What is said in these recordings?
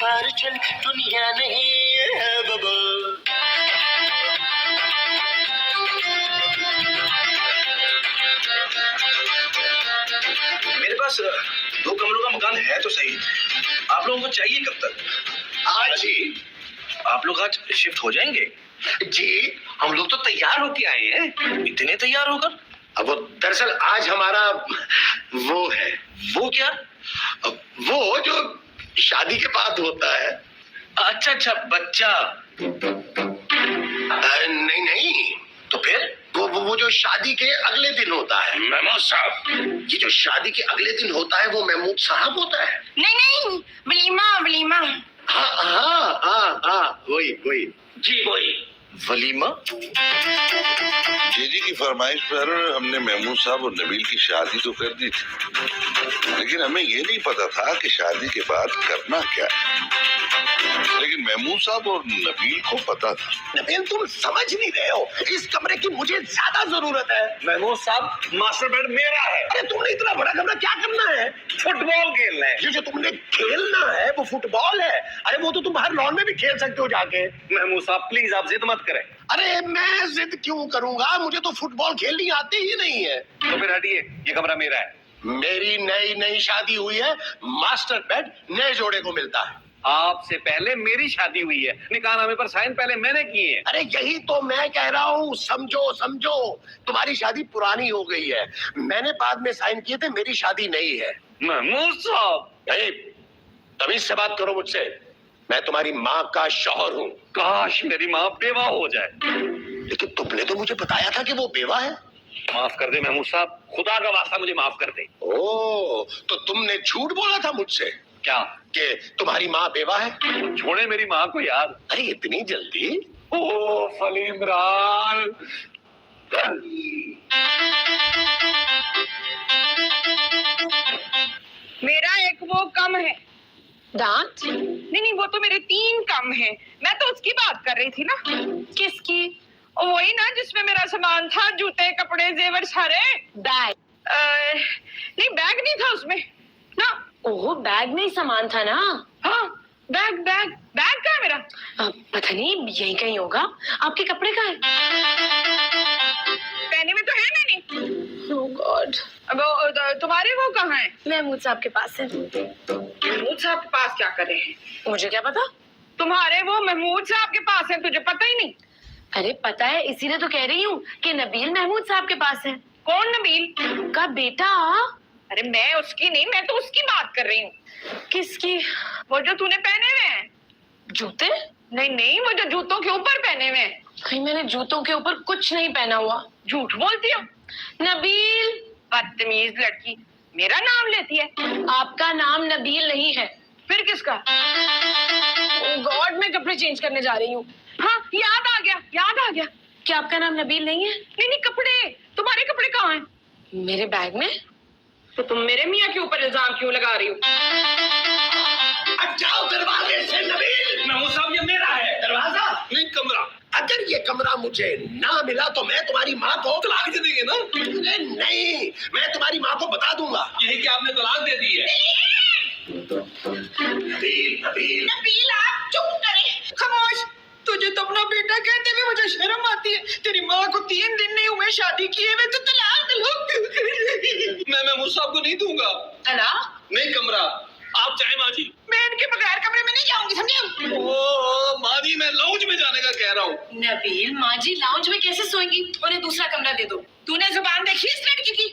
पार चल, दुनिया नहीं है बबल। मेरे पास 2 कमरों का मकान है तो सही। आप लोगों को चाहिए कब तक? आज ही। आप लोग आज शिफ्ट हो जाएंगे? जी, हम लोग तो तैयार होके आए हैं। इतने तैयार होकर? अब वो दरअसल आज हमारा वो है। वो क्या? वो जो शादी के बाद होता है। अच्छा अच्छा, बच्चा। नहीं नहीं, तो फिर वो जो शादी के अगले दिन होता है। महमूद साहब, ये जो शादी के अगले दिन होता है वो महमूद साहब होता है। नहीं नहीं, वलीमा वलीमा। हाँ हाँ हाँ हाँ, वही वही। जी वही वलीमा। जीजी की फरमाइश पर हमने महमूद साहब और नबील की शादी तो कर दी थी, लेकिन हमें ये नहीं पता था कि शादी के बाद करना क्या है। लेकिन महमूद साहब और नबील को पता था। नबील, तुम समझ नहीं रहे हो, इस कमरे की मुझे ज्यादा जरूरत है। महमूद साहब, मास्टर बेड मेरा है। अरे तुमने इतना बड़ा कमरा क्या करना है? फुटबॉल खेलना है। ये जो तुमने खेलना है वो फुटबॉल है। अरे वो तो तुम बाहर लॉन में भी खेल सकते हो जाके। महमूद साहब प्लीज, आप जिद मत करें। अरे मैं जिद क्यों करूंगा, मुझे तो फुटबॉल खेलनी आती ही नहीं है। तो फिर हटिए, ये कमरा मेरा है। मेरी नई नई शादी हुई है, मास्टर बेड नए जोड़े को मिलता है। आपसे पहले मेरी शादी हुई है, निकाहनामे पर साइन पहले मैंने किए हैं। अरे यही तो मैं कह रहा हूँ, समझो समझो। तुम्हारी शादी पुरानी हो गई है, मैंने बाद में साइन किए थे, मेरी शादी नहीं है। महमूद साहब, नहीं, तमीज से बात करो मुझसे। मैं तुम्हारी माँ का शौहर हूँ। काश मेरी माँ बेवा हो जाए। लेकिन तुमने तो मुझे बताया था कि वो बेवा है। माफ कर दे महमूद साहब, खुदा का वास्ता मुझे माफ कर दे। ओ, तो तुमने झूठ बोला था मुझसे क्या? कि तुम्हारी माँ बेवा है? छोड़े मेरी माँ को यार। अरे इतनी जल्दी? ओ फलीमरान। मेरा एक वो कम है। दांत? नहीं नहीं, वो तो मेरे 3 कम है। मैं तो उसकी बात कर रही थी ना। किसकी? वही ना जिसमें मेरा सामान था, जूते कपड़े जेवर सारे। बैग? नहीं, बैग नहीं था उसमें ना। ओह, बैग में ही सामान था ना। हाँ, बैग बैग बैग कहाँ है मेरा? पता नहीं, यही कहीं होगा। आपके कपड़े कहाँ हैं? पहने में तो है मैंने। ओह गॉड। अब तुम्हारे वो कहाँ है? महमूद साहब के पास है। महमूद साहब के पास क्या करे हैं? मुझे क्या पता। तुम्हारे वो महमूद साहब के पास है, तुझे पता ही नहीं? अरे पता है, इसीलिए तो कह रही हूँ कि नबील महमूद साहब के पास है। कौन नबील? का बेटा। अरे मैं उसकी नहीं, मैं तो उसकी बात कर रही हूँ। किसकी? वो जो तूने पहने हुए हैं। जूते? नहीं नहीं, वो जो जूतों के ऊपर पहने हुए हैं। भाई मैंने जूतों के ऊपर कुछ नहीं पहना हुआ। झूठ बोलती हो नबील। बदतमीज लड़की, मेरा नाम लेती है। आपका नाम नबील नहीं है। फिर किसका? गॉड, मैं कपड़े चेंज करने जा रही हूँ। हाँ, याद आ गया, याद आ गया। क्या आपका नाम नबील नहीं है? नहीं नहीं, कपड़े, तुम्हारे कपड़े कहाँ हैं? मेरे बैग में। तो तुम मेरे मियाँ के ऊपर इल्जाम क्यों लगा रही हो? अब जाओ दरवाजे से नबील। महमूद साहब, ये मेरा है। दरवाजा नहीं, कमरा। अगर ये कमरा मुझे ना मिला तो मैं तुम्हारी माँ को तलाक दे देंगे ना? अरे नहीं, मैं तुम्हारी माँ को बता दूंगा। यही कि आपने तलाक दे दी है। नबील नबील नबील, आप चुप करें, खामोश। तुझे तो अपना बेटा कहते हुए मुझे शर्म आती है। तेरी माँ को 3 दिन नहीं हुए शादी किए हुए, तो तलाक मैं महमूद साहब को नहीं दूंगा। तलाक? नहीं, कमरा। आप चाहे माँ जी। मैं इनके बगैर कमरे में नहीं जाऊंगी, समझे? ओ माँ जी, मैं लाउंज में जाने का कह रहा हूँ। नबील, माँ जी लाउंज में कैसे सोएंगी? उन्हें दूसरा कमरा दे दो। तूने जुबान देखी इस लड़की की?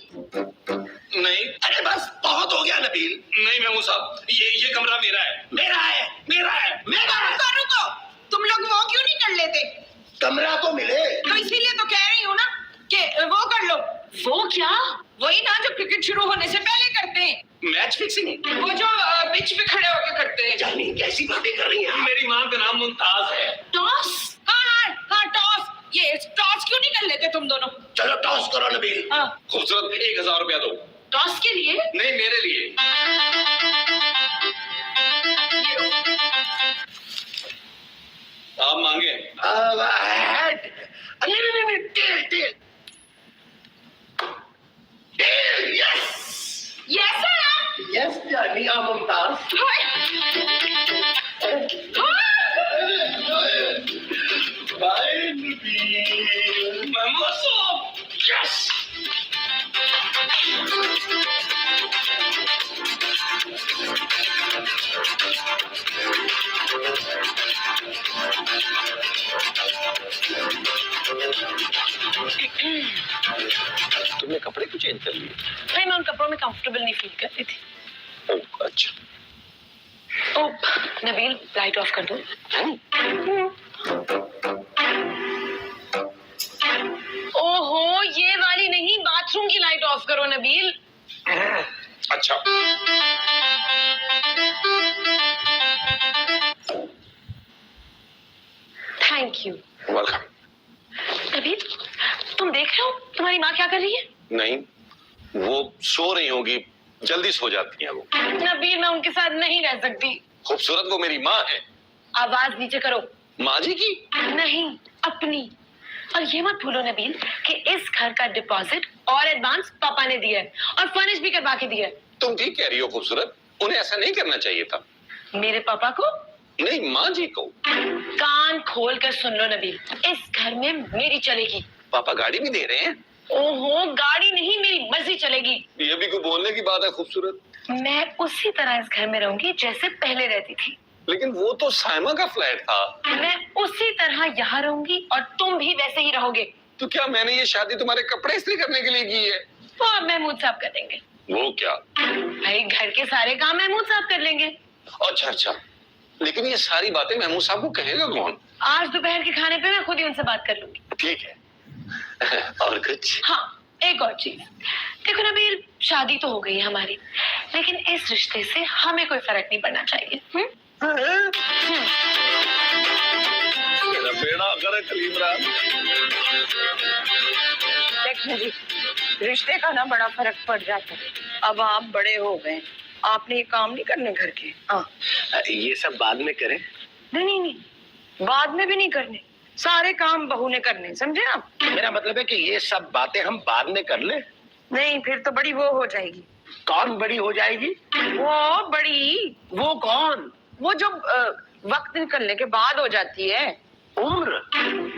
नहीं अरे बस बहुत हो गया नबील। नहीं महमूद साहब, ये कमरा मेरा है। मेरा है मेरा है मेरा है। रुको, तुम लोग वो क्यों नहीं कर लेते? कमरा तो मिले। तो इसीलिए तो कह रही हूँ ना कि वो कर लो। वो क्या? वही ना जो क्रिकेट शुरू होने से पहले करते हैं। Match fixing. वो जो पिच पे खड़े होकर करते हैं। जानी कैसी बातें कर रही हैं? मेरी माँ का नाम मुमताज है। टॉस? हाँ, टॉस। ये टॉस क्यों नहीं कर लेते तुम दोनों? चलो टॉस करो नबील। हाँ, खूबसूरत 1000 रुपया दो। टॉस के लिए? नहीं, मेरे लिए। आप मांगे? नहीं tell tell tell. Yes yes yes जानी मुमताज। चेंज कर लिए? भाई मैं उन कपड़ों में कंफर्टेबल नहीं फील करती थी। ओह अच्छा। ओ नबील लाइट ऑफ कर दो। ओहो ये वाली नहीं, बाथरूम की लाइट ऑफ करो नबील। अच्छा थैंक यू। वेलकम। नबील तुम देख रहे हो तुम्हारी माँ क्या कर रही है? नहीं वो सो रही होगी, जल्दी सो जाती हैं वो। नबील मैं उनके साथ नहीं रह सकती। खूबसूरत वो मेरी माँ है। आवाज नीचे करो। माँ जी की? नहीं अपनी। और ये मत भूलो नबील कि इस घर का डिपॉजिट और एडवांस पापा ने दिया है और फर्निश भी करवा के दिया है। तुम ठीक कह रही हो खूबसूरत, उन्हें ऐसा नहीं करना चाहिए था। मेरे पापा को नहीं माँ जी को। कान खोल कर सुन लो नबील, इस घर में मेरी चलेगी। पापा गाड़ी भी दे रहे हैं? ओहो गाड़ी नहीं मेरी मर्जी चलेगी। ये भी कोई बोलने की बात है खूबसूरत। मैं उसी तरह इस घर में रहूंगी जैसे पहले रहती थी। लेकिन वो तो साइमा का फ्लैट था। मैं उसी तरह यहाँ रहूंगी और तुम भी वैसे ही रहोगे। तो क्या मैंने ये शादी तुम्हारे कपड़े इस्त्री करने के लिए की है? वो अब महमूद साहब कर देंगे। वो क्या? भाई घर के सारे काम महमूद साहब कर लेंगे। अच्छा अच्छा, लेकिन ये सारी बातें महमूद साहब को कहेगा कौन? आज दोपहर के खाने पे मैं खुद ही उनसे बात कर लूंगी। ठीक है। और कुछ? हाँ एक और चीज देखो नबील, शादी तो हो गई है हमारी, लेकिन इस रिश्ते से हमें कोई फर्क नहीं पड़ना चाहिए। मेरा बेड़ा करे कलीमरान। देखिए जी, रिश्ते का ना बड़ा फर्क पड़ जाता है। अब आप बड़े हो गए, आपने ये काम नहीं करने घर के। हाँ ये सब बाद में करें। नहीं, बाद में भी नहीं करने, सारे काम बहू ने करने, समझे आप? मेरा मतलब है कि ये सब बातें हम बाद में कर लें। नहीं फिर तो बड़ी वो हो जाएगी। कौन बड़ी हो जाएगी? वो बड़ी, वो कौन? वो जो वक्त निकलने के बाद हो जाती है। उम्र?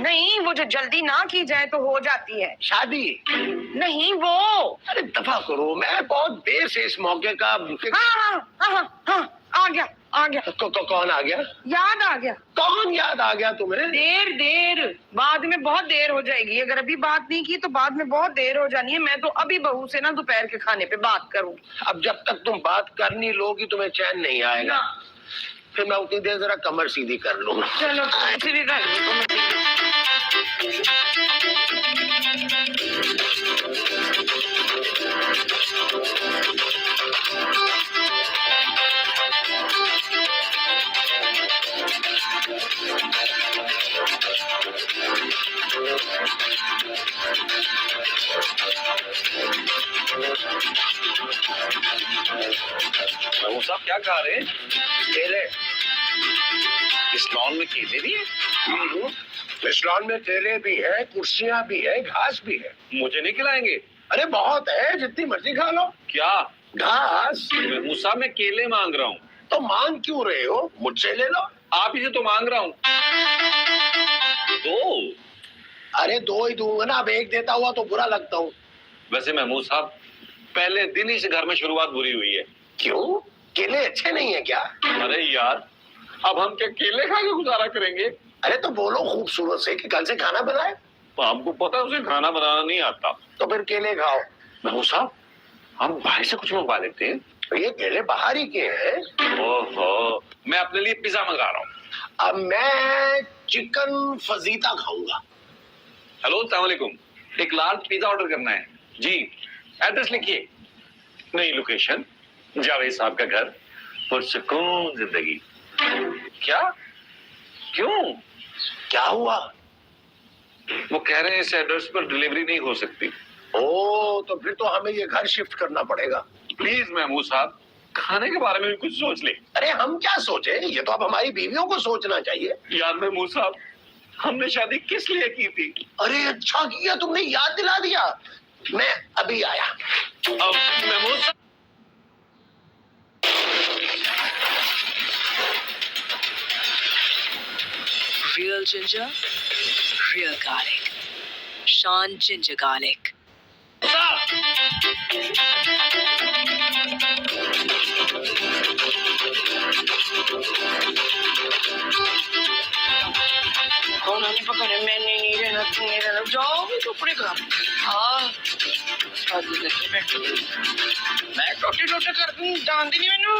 नहीं वो जो जल्दी ना की जाए तो हो जाती है। शादी? नहीं वो। अरे दफा करो, मैं बहुत देर से इस मौके का। हाँ, आ गया कौन आ गया? याद आ गया। कौन याद आ गया तुम्हें? देर बाद में बहुत देर हो जाएगी। अगर अभी बात नहीं की तो बाद में बहुत देर हो जानी है। मैं तो अभी बहू से ना दोपहर के खाने पे बात करूँ। अब जब तक तुम बात करनी लोगी तुम्हें चैन नहीं आएगा। फिर मैं उतनी देर जरा कमर सीधी कर लूंगा। चलो ऐसे भी कर लो। महमूद साहब क्या खा रहे हैं? केले। इस लॉन में केले भी है? इस लॉन में केले भी है, कुर्सियां भी है, घास भी है। मुझे नहीं खिलाएंगे? अरे बहुत है, जितनी मर्जी खा लो। क्या? घास। महमूद साहब मैं केले मांग रहा हूँ। तो मांग क्यों रहे हो? मुझसे ले लो। आप ही से तो मांग रहा हूँ। दो। अरे दो ही दूंगा ना, अब एक देता हुआ तो बुरा लगता हूँ। वैसे महमूद साहब पहले दिन ही से घर में शुरुआत बुरी हुई है। क्यों? केले अच्छे नहीं है क्या? अरे यार अब हम क्या केले खा के गुजारा करेंगे? अरे तो बोलो खूबसूरत से कि कल से खाना बनाए। तो आपको पता है उसे खाना बनाना नहीं आता। तो फिर केले खाओ। महमूद साहब हम बाहर से कुछ मंगवा लेते हैं। ये केले बाहर ही के हैं। ओहो, मैं अपने लिए पिज्जा मंगा रहा हूँ। अब मैं चिकन फजीता खाऊंगा। हेलो अस्सलाम वालेकुम, एक लार्ज पिज्जा ऑर्डर करना है जी। एड्रेस लिखिए। नई लोकेशन, जावेद साहब का घर, पुरसुकून जिंदगी। क्या? क्यों? क्या हुआ? वो कह रहे हैं इस एड्रेस पर डिलीवरी नहीं हो सकती। ओ तो फिर तो हमें ये घर शिफ्ट करना पड़ेगा। प्लीज महमूद साहब खाने के बारे में भी कुछ सोच ले। अरे हम क्या सोचे, ये तो अब हमारी बीवियों को सोचना चाहिए। यार महमूद साहब हमने शादी किस लिए की थी? अरे अच्छा किया तुमने याद दिला दिया। मैं अभी आया। अब महमूद साहब Real ginger, real garlic. Sean Ginger Garlic. कौन नहीं पकड़े, मैंने नहीं रहना, तुम नहीं रहना, जाओ भी कपड़े का। हाँ मैं टोटे टोटे कर दूं, जानती नहीं मैनू।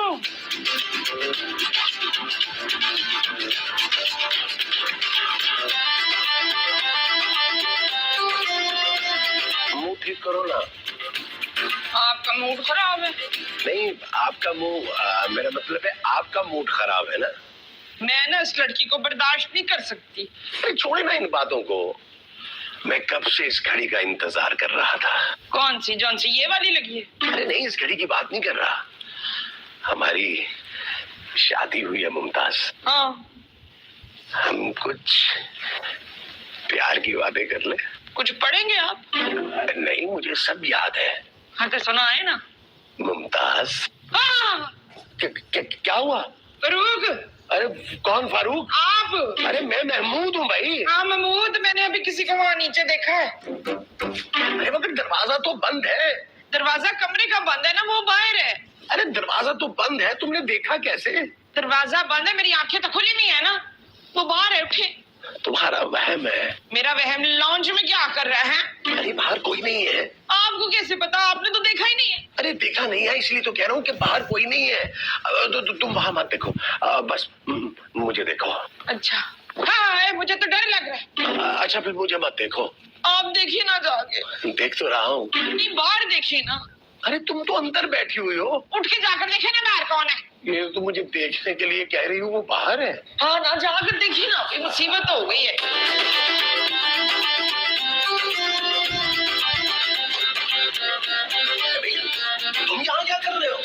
मुंह ठीक करो ना। आपका मूड खराब है। नहीं, आपका मुंह मेरा मतलब है आपका मूड खराब है ना। मैं ना इस लड़की को बर्दाश्त नहीं कर सकती। अरे छोड़े ना इन बातों को। मैं कब से इस घड़ी का इंतजार कर रहा था। कौन सी जौन सी ये वाली लगी है? अरे नहीं, इस घड़ी की बात नहीं कर रहा। हमारी शादी हुई है मुमताज। हाँ, हम कुछ प्यार की बातें कर ले। कुछ पढ़ेंगे आप? नहीं, मुझे सब याद है। हाँ तो सुना है ना। मुमताज। हाँ, क्या हुआ? फरूक। अरे कौन फारूक? आप? अरे मैं महमूद हूँ भाई। हाँ महमूद, मैंने अभी किसी को वहाँ नीचे देखा है। अरे मगर दरवाजा तो बंद है। दरवाजा कमरे का बंद है ना, वो बाहर है। अरे दरवाजा तो बंद है, तुमने देखा कैसे? दरवाजा बंद है, मेरी आंखें तो खुली नहीं है ना। वो बाहर है, उठे। तुम्हारा वहम है। मेरा वहम लॉन्ज में क्या कर रहा है? अरे बाहर कोई नहीं है। आपको कैसे पता? आपने तो देखा ही नहीं है। अरे देखा नहीं है, इसलिए तो कह रहा हूँ कि बाहर कोई नहीं है। तुम वहां मत देखो। बस मुझे देखो। अच्छा। हाँ, मुझे तो डर लग रहा है। अच्छा फिर मुझे मत देखो। आप देखिए ना जाके। देख तो रहा हूँ। नहीं, बाहर देखिए ना। अरे तुम तो अंदर बैठी हुई हो। उठ के जाकर देखे ना बाहर कौन है। ये तो मुझे देखने के लिए कह रही हूँ, वो बाहर है। हाँ ना, जाकर देखिए ना, ये मुसीबत हो गई है। तुम यहाँ क्या कर रहे हो?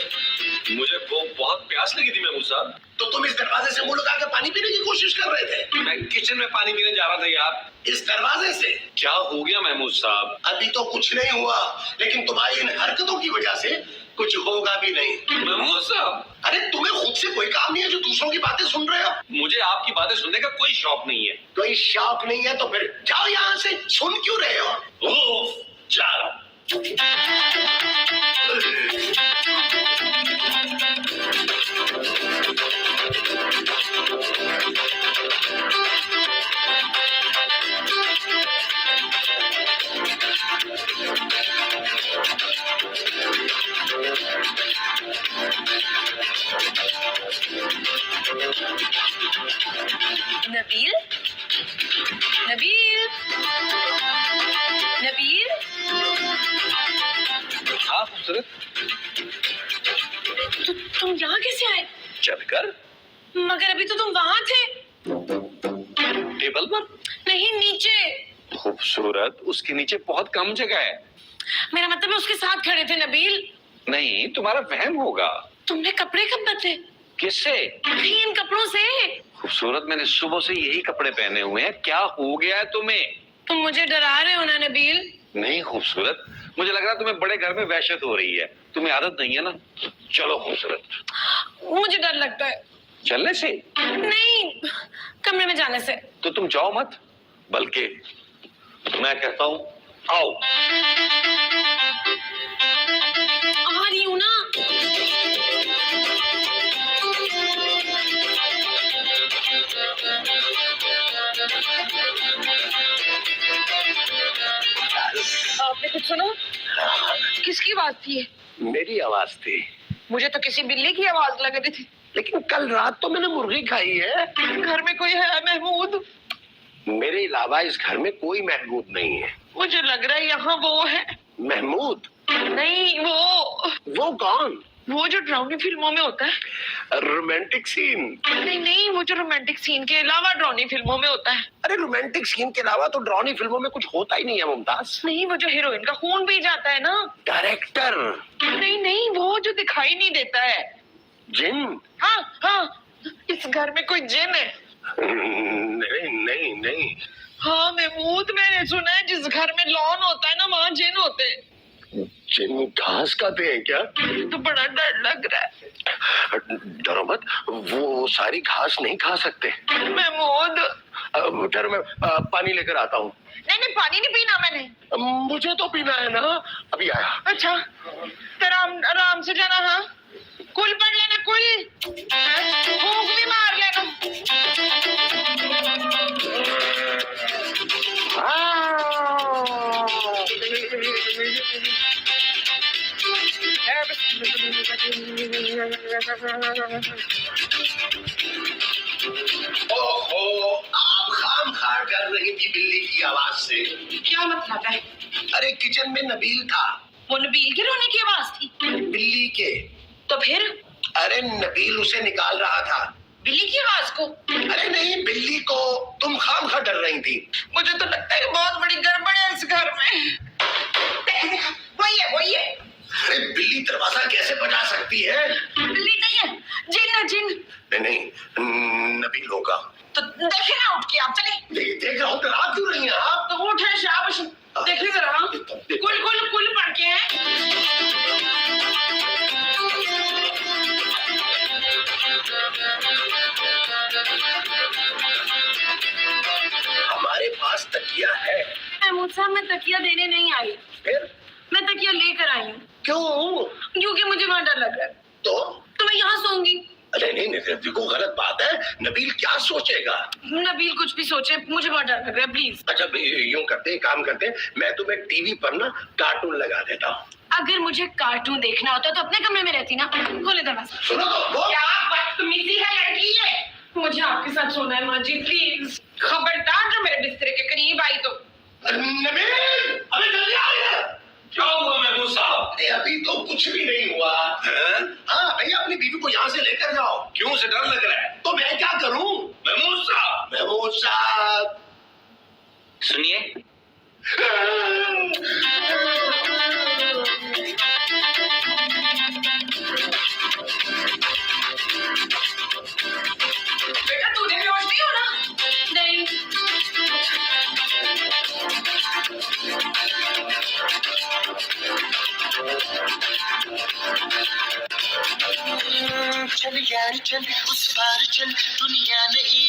मुझे बहुत प्यास लगी थी महमूद साहब, तो तुम इस दरवाजे से मुंह लगा के पानी पीने की कोशिश कर रहे थे। मैं किचन में पानी पीने जा रहा था यार। इस दरवाजे से? क्या हो गया महमूद साहब? अभी तो कुछ नहीं हुआ, लेकिन तुम्हारी इन हरकतों की वजह से कुछ होगा भी नहीं। महमूद साहब, अरे तुम्हें खुद से कोई काम नहीं है जो दूसरों की बातें सुन रहे हो? मुझे आपकी बातें सुनने का कोई शौक नहीं है। कोई शौक नहीं है तो फिर जाओ यहाँ से। सुन क्यों रहे हो? ओह, जा रहा हूं। नबील, नबील, नबील। हाँ खूबसूरत, तुम यहाँ कैसे आए? चलकर मगर अभी तो तुम वहाँ थे। टेबल पर। नहीं, नीचे। खूबसूरत, उसके नीचे बहुत कम जगह है। मेरा मतलब है उसके साथ खड़े थे नबील। नहीं, तुम्हारा वहम होगा। तुमने कपड़े कब बदले? किससे? नहीं, इन कपड़ों से। खूबसूरत, मैंने सुबह से यही कपड़े पहने हुए हैं। क्या हो गया है तुम्हें? तुम मुझे डरा रहे हो ना नबील? नहीं खूबसूरत, मुझे लग रहा है तुम्हें बड़े घर में वहशत हो रही है। तुम्हें आदत नहीं है ना। चलो खूबसूरत। मुझे डर लगता है। चलने से? नहीं, कमरे में जाने से। तो तुम जाओ मत, बल्कि मैं कहता हूँ आओ। आ रही हूँ ना। आपने कुछ सुना? किसकी आवाज थी? मेरी आवाज थी। मुझे तो किसी बिल्ली की आवाज लग रही थी। लेकिन कल रात तो मैंने मुर्गी खाई है। घर में कोई है महमूद? मेरे अलावा इस घर में कोई महमूद नहीं है। मुझे लग रहा है यहाँ वो है। महमूद? नहीं, वो कौन? वो जो ड्राउनी फिल्मों में होता है। Romantic scene? नहीं नहीं, वो जो रोमांटिक सीन के अलावा ड्राउनी फिल्मों में होता है। अरे रोमांटिक सीन के अलावा तो ड्राउनी फिल्मों में कुछ होता ही नहीं है मुमताज। नहीं, वो जो हीरोइन का खून पी जाता है ना। डायरेक्टर? नहीं नहीं, वो जो दिखाई नहीं देता है। जिन? हाँ हाँ, इस घर में कोई जिन है। नहीं नहीं नहीं। हाँ महमूद, मैंने सुना है जिस घर में लॉन होता है ना, वहाँ जिन होते हैं। जिन घास खाते हैं क्या? तो बड़ा डर लग रहा है। डरो मत, वो सारी घास नहीं खा सकते। महमूद, डर मैं पानी लेकर आता हूँ। नहीं नहीं, पानी नहीं पीना मैंने। मुझे तो पीना है ना, अभी आया। अच्छा, आराम आराम से जाना। हाँ, कुल पढ़ लेना, कुल भूख भी मार लेना। ओहो, आप खाम खा कर रही थी बिल्ली की आवाज से। क्या मतलब है? अरे किचन में नबील था। वो नबील के रोने की आवाज थी। बिल्ली के। तो फिर अरे नबील उसे निकाल रहा था। बिल्ली की आवाज को? अरे नहीं, बिल्ली को। तुम खाम खा डर रही थी। मुझे तो लगता है कि बहुत बड़ी गड़बड़ है इस घर में। वही है। अरे बिल्ली दरवाजा कैसे बजा सकती है? बिल्ली नहीं है, जिन है जिन। नहीं, नबील होगा। तो देखे ना उठ के, आप चले। देख रहा हूँ, डरा क्यों रही हैं आप? तो उठे शाबाश, देखिए जरा। कुल पढ़ के हैं। हमारे पास तकिया है। महमूद साहब, मैं तकिया देने नहीं आई, फिर मैं तकिया लेकर आई हूँ क्यों? क्योंकि मुझे वहां डर लग रहा है। तो मैं यहाँ सोऊंगी। अरे नहीं, देखो गलत बात है। नबील क्या सोचेगा? नबील कुछ भी सोचे, मुझे बहुत डर लग रहा है, प्लीज। अच्छा यूं करते हैं, काम करते हैं, मैं तुम्हें टीवी पर ना कार्टून लगा देता हूँ। अगर मुझे कार्टून देखना होता तो अपने कमरे में रहती ना। खोले दरवाजा। सुनो तो, वो क्या बदतमीजी है लड़की है। मुझे आपके साथ सोना है माँ जी, प्लीज। खबरदार जो मेरे बिस्तर के करीब आई तो। नबील, अबे जल्दी आ गया। क्या हुआ महमूद साहब? अरे अभी तो कुछ भी नहीं हुआ। हाँ भैया, अपनी बीवी को यहाँ से लेकर जाओ। क्यों से डर लग रहा है? तो मैं क्या करूँ? महमूद साहब महमूद साहब। सुनिए, बेटा तूने बेहोश नहीं होना। नहीं, चल यार चल, उस पार चल, दुनिया नहीं